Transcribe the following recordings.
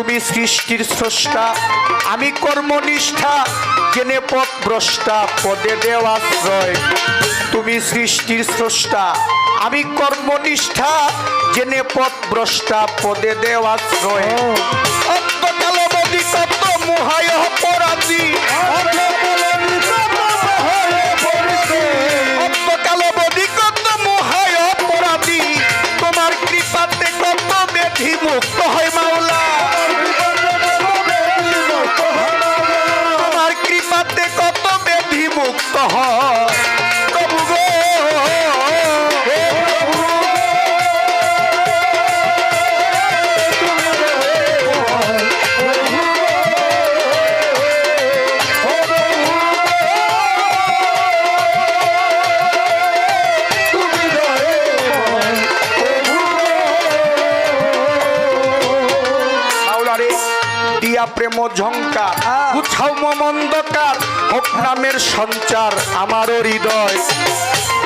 তুমি সৃষ্টির স্রষ্টা, আমি কর্মনিষ্ঠা, জেনে পথ ভ্রষ্টা, পদে দেও আশ্রয়। তুমি সৃষ্টির স্রষ্টা, আমি কর্মনিষ্ঠা, জেনে পথ ভ্রষ্টা, পদে দেও আশ্রয়। অন্তকালবধি কত মোহায় অপরাধী, অন্তকালবধি কত মোহায় অপরাধী, তোমার কৃপাতে কত ব্যাধি মুক্ত হয় মাওলা। তোমার কৃপাতে কত ব্যাধি মুক্ত হয় প্রভু গো। প্রেম ঝঙ্কার গুছাও মমন্দকার, হোক নামের সঞ্চার আমারও হৃদয়।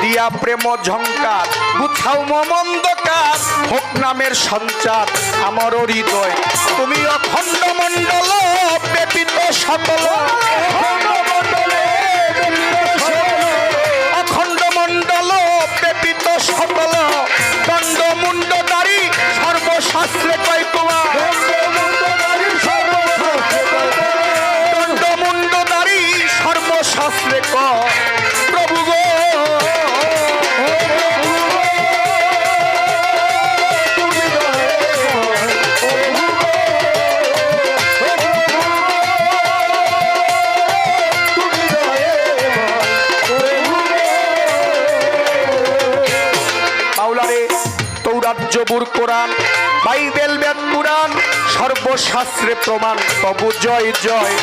দিয়া প্রেম ঝঙ্কার গুছাও মমন্দকার, হোক নামের সঞ্চার আমারও হৃদয়। তুমি অখণ্ড মণ্ডল ব্যতীত সকল, অখণ্ড মণ্ডল ব্যতীত সকল, দণ্ড মুন্ডধারী সর্বশাস্ত্রে কয় তোমার, শাস্ত্রে প্রভু গো। মাওলারে তৌরাত জবুর কোরআন বাইবেল বেদ পুরাণ সর্বশাস্ত্রে প্রমাণ তবু জয় জয়।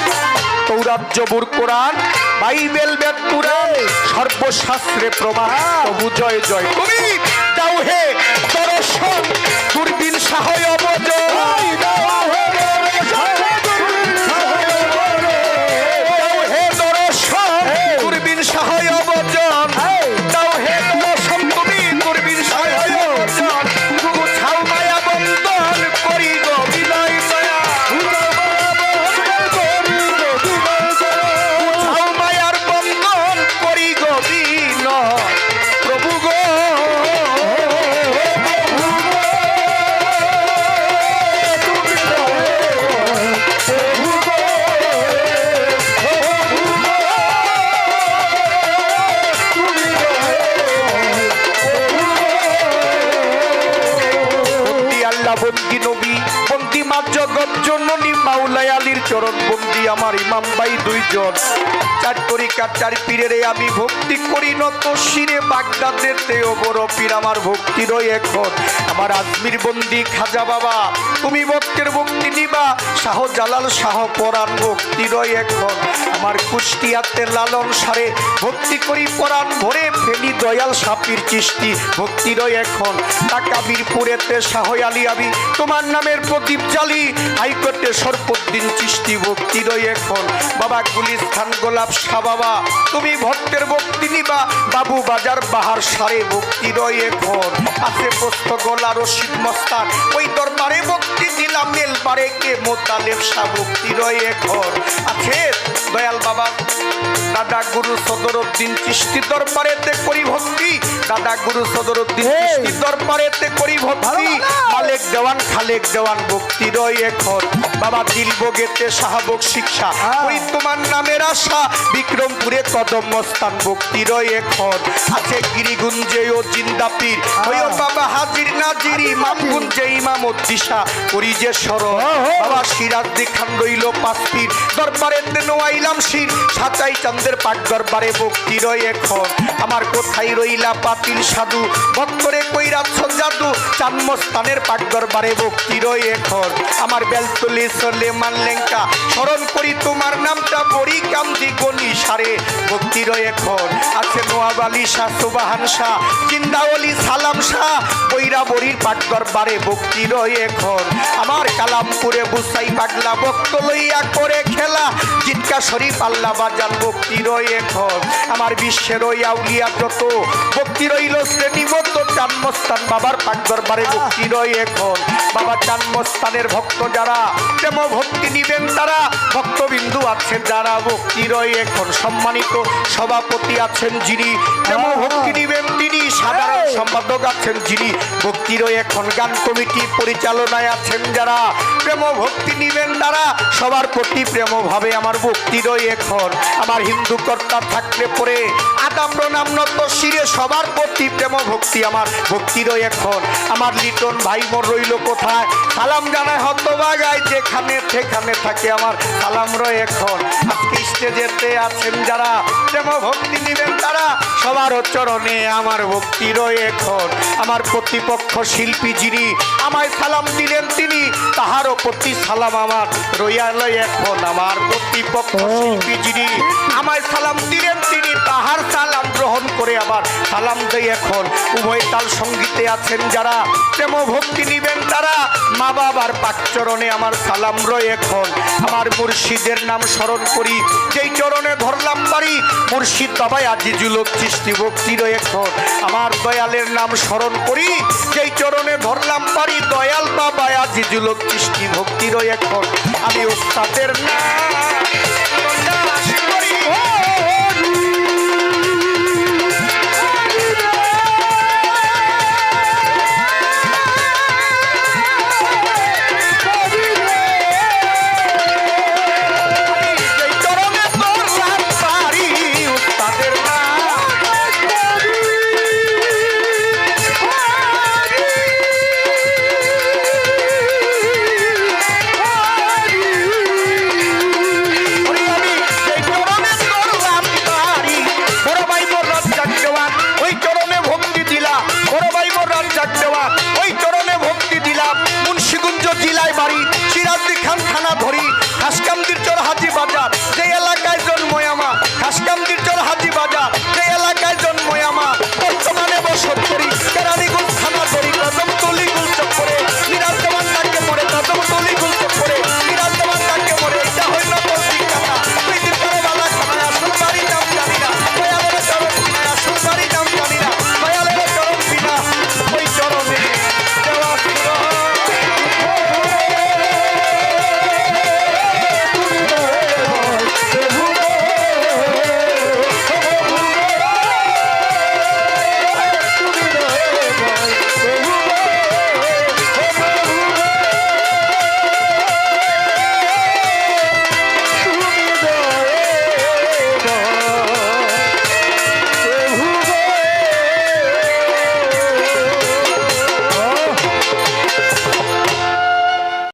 তৌরাত জবুর কোরআন বাইবেল বেদ পুরাণ সর্বশাস্ত্রে প্রমাণ তবু জয় জয়। তুমি দাও হে দর্শন দূরবীন সাহয় অবজয়, দাও হে দর্শন দূরবীন সাহয় অবজন, দাও হে দর্শন তুমি দূরবীন সাহয় অবজন। গুছাও মায়া বন্ধন করি গো বিনয় দয়া, গুছাও মায়ার বন্ধন করি গো বিনয় প্রভু গো। বন্দি নবী বন্দি মা জগৎ জননী মাওলাই আলীর চরণ বন্দি আমার ইমাম ভাই দুইজন। চার তরিকার চার পীরেরে আমি ভক্তি করি নত শিরে, বাগদাদেতেও বড় পীর আমার ভক্তি রই এখন। আমার আজমির বন্দি খাজা বাবা তুমি ভক্তের ভক্তি নিবা, শাহ জালাল শাহ পরাণ ভক্তি রই এখন। আমার কুষ্টিয়াতে লালন সারে ভক্তি করি পরাণ ভরে, ফেলি দয়াল সাপির চিষ্টি ভক্তি রই এখন। ঢাকা বীরপুরেতে শাহ আলী আমি তোমার নামের প্রদীপ জালি, হাইকোর্টে সর্বদিন চিষ্টি ভক্তি রই এখন। বাবা গুলিস্তান গোলাপ শাহ বাবা তুমি ভক্তের ভক্তি নিবা, বাবু বাজার বাহার সারে ভক্তি রই এখন। আছে প্রস্থ গোলা রশিদ মস্তান ওই দরবারে ভক্তি দিলাম, মেলবারে কে মোতালেব শাহ ভক্তি রই এখন। আছে দয়াল বাবা দাদা গুরু সদরউদ্দিন চিশতি দরবারেতে করি ভক্তি, দাদা গুরু সদরউদ্দিন চিশতি দরবারেতে করি ভক্তি। মালেক দেওয়ান খালেক দেওয়ান ভক্তি রই এখন। বাবা দিলবগেতে শাহবক শিক্ষা ওই তোমার নামের আশা, বিক্রমপুরে কদম মস্তান ভক্তি রই এখন। আছে গিরিগুঞ্জে ও জিন্দাপীর ওই বাবা হাজির নাজির, ইমামগুঞ্জে ইমামুদ্দিশা করি যে স্মরণ। বাবা সিরাজদি খান রইল পাঁচপীর দরবারেতে নোয়াইলাম শির, সাচাই চান্দের পাক দরবারে ভক্তি রই এখন। আমার কোথায় রইলা পাতিল সাধু ভক্তরে কইরাছ জাদু, চানমস্তানের পাক দরবারে ভক্তি রই এখন। আমার বেলতলি সলেমান লেঙ্কা স্মরণ করি তোমার নামটা, বরিকা কান্দি গলি সারে ভক্তির এখন আছে নোয়াব আলী শাহ সুবাহান শাহ জিন্দাওয়ালি সালাম শাহ বৈরা বরির পাট দরবারে ভক্তির এখন আমার কালামপুরে বুসাই পাগলা ভক্ত লইয়া করে খেলা জিটকা শরীফ আল্লাহ বাজান ভক্তির এখন আমার বিশ্বের ওই আউলিয়া যত ভক্তি রইল শ্রেণীবদ্ধ চানমস্তান বাবার পাক দরবারে ভক্তি রই এখন বাবা চানমস্তানের ভক্ত যারা প্রেম ভক্তি নিবেন তারা ভক্তবিন্দু আছেন যারা ভক্তি রই এখন সম্মানিত সভাপতি আছেন যিনি প্রেম ভক্তি নিবেন তিনি সাধারণ সম্পাদক আছেন যিনি ভক্তি রই এখন গান কমিটি পরিচালনায় আছেন যারা প্রেম ভক্তি নিবেন তারা সবার প্রতি প্রেম ভাবে আমার ভক্তি রই এখন আমার হিন্দু কর্তা থাকলে পরে আদাম প্রণাম নত শিরে সবার প্রতি প্রেম ভক্তি আমার ভক্তি রই এখন আমার লিটন ভাই মোর রইল কোথায় সালাম জানায় হতবাগায় যেখানে সেখানে থাকে আমার সালাম রয় এখন আজকে স্টেজেতে আছেন যারা প্রেম ভক্তি নিবেন তারা সবার চরণে আমার ভক্তি রয় এখন আমার প্রতিপক্ষ শিল্পী যিনি আমায় সালাম দিলেন তিনি তাহারও প্রতি সালাম আমার রইয়াল এখন আমার প্রতিপক্ষ শিল্পী যিনি আমায় সালাম দিলেন তিনি তাহার সালাম গ্রহণ করে আবার সালাম দেই এখন উভয় তাল সঙ্গীতে আছেন যারা প্রেম ভক্তি নিবেন তারা মা বাবার পাকচরণে আমার সালাম রয় এখন আমার মুর্শিদের নাম স্মরণ করি যেই চরণে ধরলাম বাড়ি মুর্শিদ বাবাই আজিজুল সৃষ্টি ভক্তি রয় এখন আমার দয়ালের নাম স্মরণ করি যেই চরণে ধরলাম বাড়ি দয়াল বাবাই আজিজুল সৃষ্টি ভক্তি রয় এখন আমি ওস্তাদের নাম